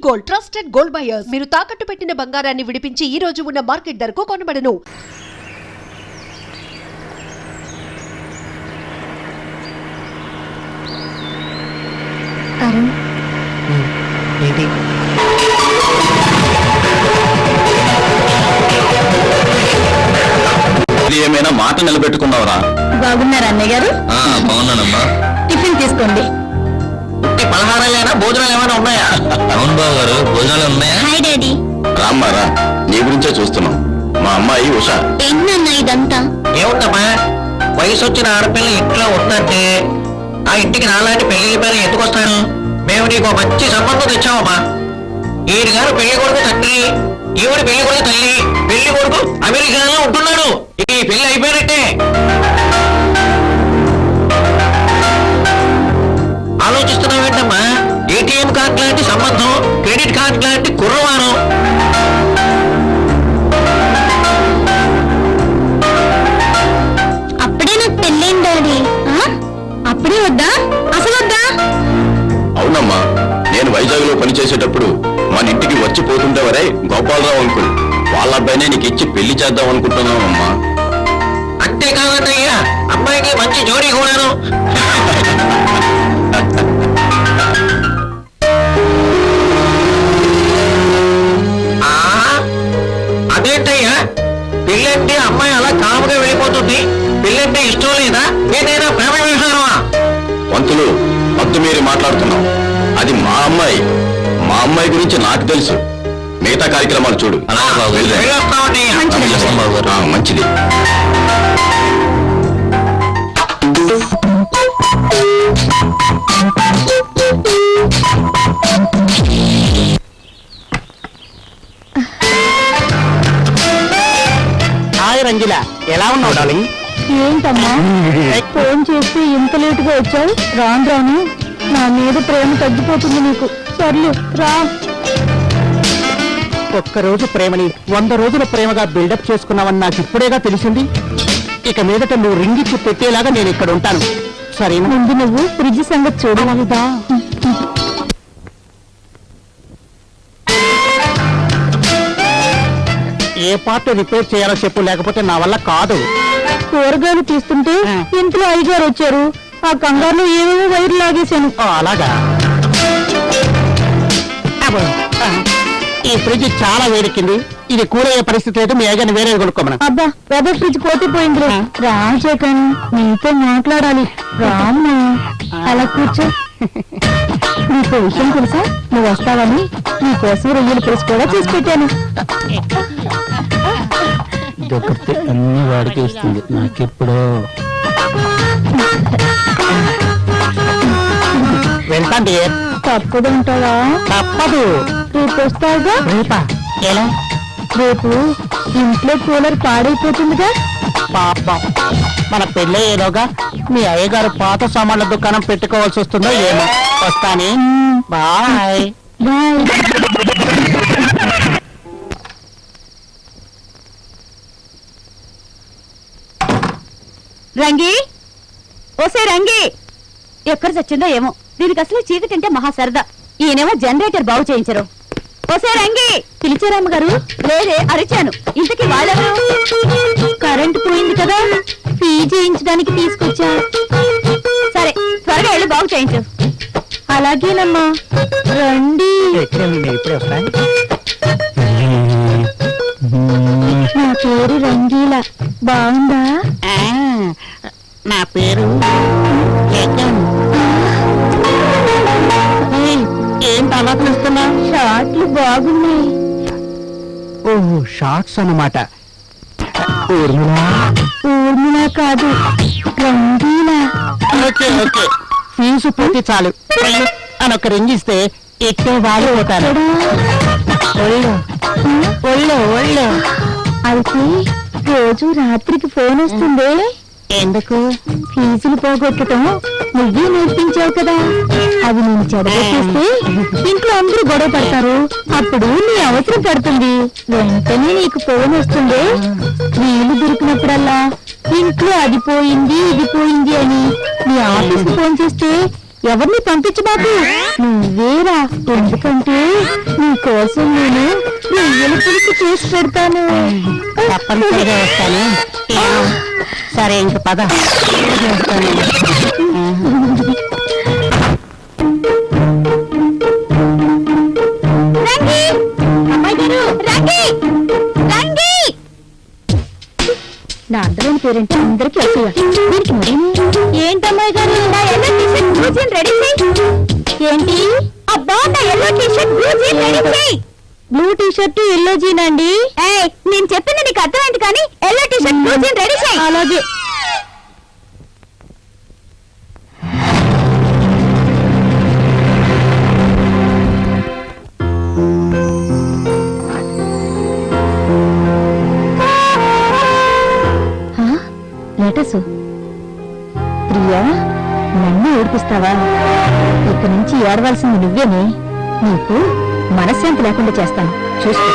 Gold, trusted gold buyers. మీరు తాకట్టు పెట్టిన బంగారాన్ని విడిపించి ఈ రోజు ఉన్న మార్కెట్ ధరకు కొనబడను. అరుణ్, ఏంటి? ఏమైనా మాట నిలబెట్టుకున్నావురా? బాగున్నారా అన్నయ్య గారు? బాగున్నానమ్మా. టిఫిన్ తీసుకోండి. పలహారాలైనా భోజనాలు ఏమైనా ఉన్నాయా? అవును బాబు గారు, భోజనాలు ఉన్నాయా? Hi daddy. రామ్మారా, నీ గురించే చూస్తున్నాం. మా అమ్మాయి ఉష. ఏంటన్నా ఇదంతా? ఏముందమ్మా, వయసు వచ్చిన ఆడపిల్ల ఇంట్లో ఉందంటే ఆ ఇంటికి నాలాంటి పెళ్లి పేరు ఎత్తుకొస్తాను. మేము నీకు మంచి సంబంధం తెచ్చామమ్మా. ఈయన గారు పెళ్లి కొడుకు తండ్రి, ఈవిడ పెళ్లి కొడుకు తల్లి. పెళ్లి కొడుకు అమెరికాలో ఉంటున్నాడు. ఈ పెళ్లి అయిపోయినట్టే. ఆలోచిస్తున్నావేంటమ్మా? ఏటీఎం కార్డు లాంటి సంబంధం, క్రెడిట్ కార్డు లాంటి కుర్రవారం. అప్పుడే నాకు పెళ్ళేం డాడీ? అప్పుడే వద్దా? అసలు వద్దా? అవునమ్మా, నేను వైజాగ్ లో పనిచేసేటప్పుడు మన ఇంటికి వచ్చి పోతుండేవరే గోపాలరావు అంకుల్, వాళ్ళ అబ్బాయినే నీకు ఇచ్చి పెళ్లి చేద్దాం అనుకుంటున్నామమ్మా. అంతేకాదయ్యా, అమ్మాయికి మంచి జోడీ కూడాను. అదేంటయ్యా, పెళ్ళంటే అమ్మాయి అలా కాముగా వెళ్ళిపోతుంది. పెళ్ళంటే ఇష్టం లేదా? ఏదైనా ప్రేమ విషయమా? పంతులు, పంతు మీరు మాట్లాడుతున్నాం. అది మా అమ్మాయి. మా అమ్మాయి గురించి నాకు తెలుసు. మిగతా కార్యక్రమాలు చూడు. మంచిది. హాయ్ రంజిల, ఎలా ఉన్నావు డార్లింగ్? ఏంటమ్మా ఫోన్ చేస్తే ఇంత లేటుగా వచ్చావు? రాను రాను నా మీద ప్రేమ తగ్గిపోతుంది నీకు. సర్లే రా. ఒక్కరోజు ప్రేమని 100 రోజుల ప్రేమగా బిల్డప్ చేసుకున్నావని నాకు ఇప్పుడేగా తెలిసింది. ఇక మీదట నువ్వు రింగిచ్చి పెట్టేలాగా నేను ఇక్కడ ఉంటాను, సరేనా? ముందు నువ్వు ఫ్రిడ్జ్ సంగతి చూడలేదా? ఏ పార్ట్ రిపేర్ చేయాలో చెప్పు, లేకపోతే నా వల్ల కాదు. కూరగాయలు తీస్తుంటే ఇంట్లో అయ్యగారు వచ్చారు. ఆ కంగారులో ఏవేవో వైర్లు లాగేశాను. అలాగా? ఈ ఫ్రిడ్జ్ చాలా వేడెక్కింది. ఇది కూరయ్యే పరిస్థితి లేదు. మీ అయ్యగారిని వేరే కొనుక్కోమను. అబ్బా, వెదర్ ఫ్రిడ్జ్ పోతే పోయింది. రాజకన్ నీతో మాట్లాడాలి. రామ్మా, అలా కూర్చో. నీకు విషయం తెలుసా? నువ్వు వస్తావని నీకోసం రొయ్యల పులుసు కూడా చేసి పెట్టాను. దొరికితే అన్ని వాడికి ఇస్తుంది, నాకెప్పుడు. వెళ్తాండి. తప్పదంటావా? తప్పదు. రేపు వస్తావుగా? రేపా? ఎలా? రేపు ఇంట్లో కూలర్ పాడైపోతుందిగా. పాపం, మన పెళ్ళయ్యేలోగా మీ అయ్యగారు పాత సామాన్ల దుకాణం పెట్టుకోవాల్సి వస్తుందో ఏమో. వస్తానే. Bye bye. రంగి, ఓసే రంగి, ఎక్కడ చచ్చిందో ఏమో. దీనికి అసలు చీకటి అంటే మహా సరదా. ఈయనేమో జనరేటర్ బాగు చేయించరు. ఓసే రంగి, పిలిచారమ్మ గారు? లేదే, అరిచాను. ఇంతకీ వాళ్ళెవరు? కరెంటు పోయింది కదా, ఫీ చేయించడానికి తీసుకొచ్చా. సరే, త్వరగా వెళ్ళి బాగు చేయించు. అలాగేనమ్మా, రండి. ఇప్పుడే వస్తాయి. నా పేరు రంగీలా, బాగుందా? నా పేరు జగన్. ఏంటి అలా పిలుస్తున్నా? షార్ట్లు బాగున్నాయి. ఓహో, షార్ట్స్ అన్నమాట. ఊర్మిళ కాదు, రంగీలా. ఓకే ఓకే, ఫీజు పూర్తి చాలు అని ఒక రింగ్ ఇస్తే ఎక్కే వాళ్ళు పోతారు. ఒళ్ళు ఒళ్ళు ఒళ్ళు. అయితే రోజు రాత్రికి ఫోన్ వస్తుంది. ఎందుకు? ఫీజులు పోగొట్టడం నువ్వే నేర్పించావు కదా. అవి నేను చదివేస్తే ఇంట్లో అందరూ గొడవ పడతారు. అప్పుడు నీ అవసరం పడుతుంది. వెంటనే నీకు ఫోన్ వస్తుంది. వీలు దొరికినప్పుడల్లా ఇంట్లో అది పోయింది ఇది పోయింది అని నీ ఆఫీస్కి ఫోన్ చేస్తే ఎవరిని పంపించబాకు నువ్వేరా, ఎందుకంటే నీ కోసం నేను రొయ్యల పులుసు చేసి పెడతాను. తప్పనిసరిగా వస్తాను. సరే ఇంక పద. నా అందమైన పేరేంటి అందరికీ అసూయ. దీనికి మరేమి? ఏంటమ్మాయి గారు నా yellow T-shirt blue jean ready చేయి. ఏంటి? అబ్బా నా yellow T-shirt blue jean ready చేయి. బ్లూ టీషర్ట్ ఎల్లో జీన్ అండి. నేను చెప్పింది నీకు అర్థమైంది కానీ yellow T-shirt blue jean ready చేయి. అలాగే. లెటర్స్ ప్రియా, నన్ను ఏడిపిస్తావా? ఇక నుంచి ఏడవలసింది నువ్వేనే. నీకు మనశ్శాంతి లేకుండా చేస్తాను, చూసుకో.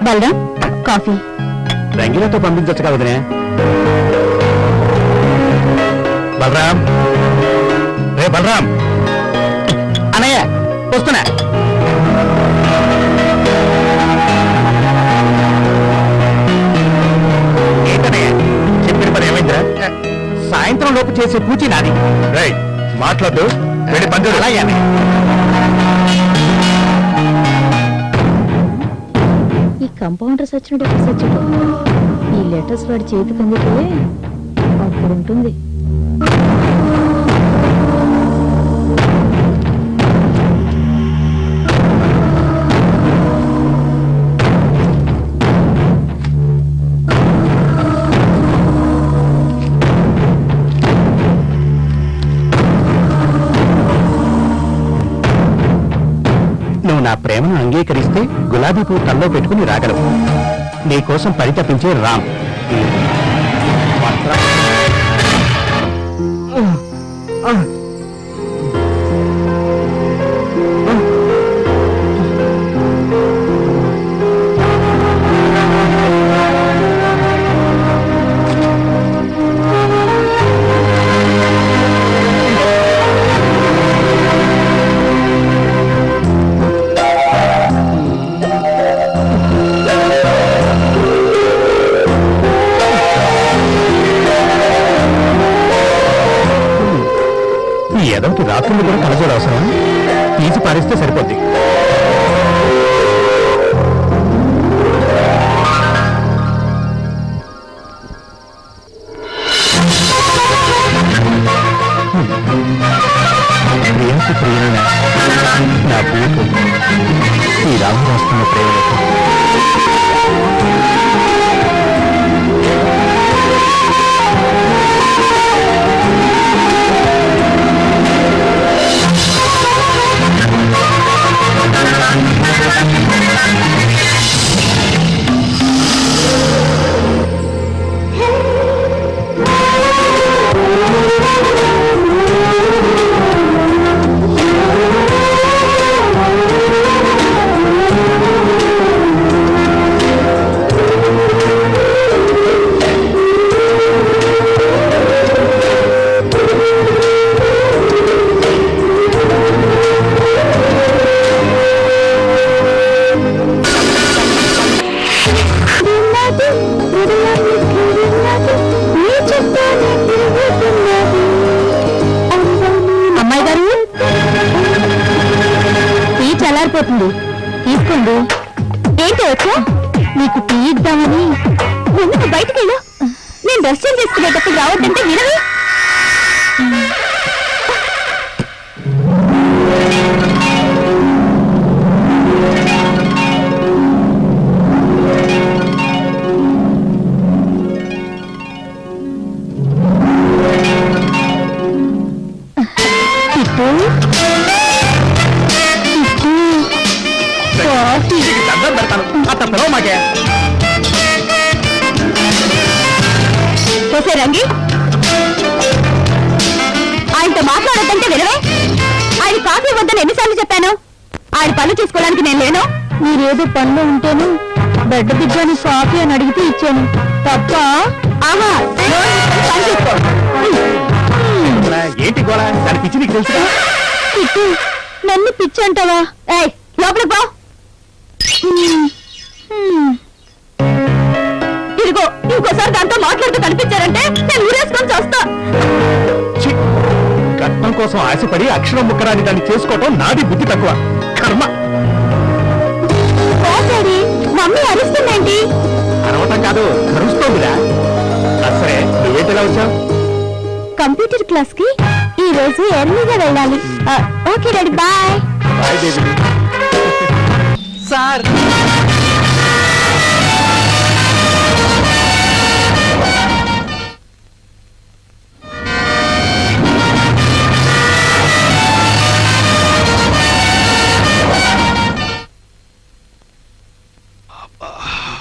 బలరాం, కాఫీ. రంగిలతో పంపించచ్చు కదా వదినే. బలరాం, రే బలరాం. అనయ్య వస్తున్నా. ఏంటనయ్య చెప్పిన పని ఏమైందా? సాయంత్రం లోపు చేసే పూచి నాది. రైట్, మాట్లాడు. వెళ్ళి పంచు. అలాగే ఈ కంపౌండర్స్ వచ్చినట్టు సచ్చుడు. ఈ లెటర్స్ వాడి చేతికి అందితే అప్పుడు ఉంటుంది. నువ్వు నా ప్రేమను అంగీకరిస్తే గులాబీ పువ్వు తల్లో పెట్టుకుని రాగలవు. నీకోసం పరితపించే రామ్. ఏదోటి రాత్రులు కూడా కలజోడు అవసరం. తీసి పారిస్తే సరిపోద్ది. ప్రియాకి ప్రియమైన నా ప్రియకు ఈ రాము రాస్తున్న ప్రేమలకు చల్లారిపోతుంది, తీసుకోండి. ఏంటి వచ్చా? నీకు టీ ఇద్దామని. ఎందుకు బయటికి వెళ్ళు? నేను డ్రెస్ చేంజ్ చేసుకునేటప్పుడు రావద్దంటే వినవి. చూసే రంగి, ఆయనతో మాట్లాడొద్దంటే వినవే. ఆయన కాఫీ వద్దని ఎన్నిసార్లు చెప్పాను? ఆయన పనులు చేసుకోవడానికి నేను లేను. మీరేదో పనులు ఉంటేను బెడ్ దిగ్గాని కాఫీ అని అడిగితే ఇచ్చాను తప్ప ఆహా పని చేసుకో. ఏంటి గోళ దాని పిచ్చి నీకు తెలుసుగా పిచ్చి నన్ను పిచ్చి అంటావా? ఏయ్ లోపలికి పో. ఇదిగో ఇంకోసారి దాంతో మాట్లాడుతూ కనిపించారంటే నేను ఊరేసుకొని చేస్తా. ఛీ! కట్నం కోసం ఆశపడి అక్షరం ముక్కరాని దాన్ని చేసుకోవటం నాది బుద్ధి తక్కువ కర్మ. Daddy mummy అరుస్తుందేంటి? అరవటం కాదు కరుస్తోందిరా. సరే నువ్వేంటిలా వచ్చావు? కంప్యూటర్ క్లాస్ కి ఈ రోజు ఎర్లీగా వెళ్ళాలి. Okay daddy bye. Bye baby. Sir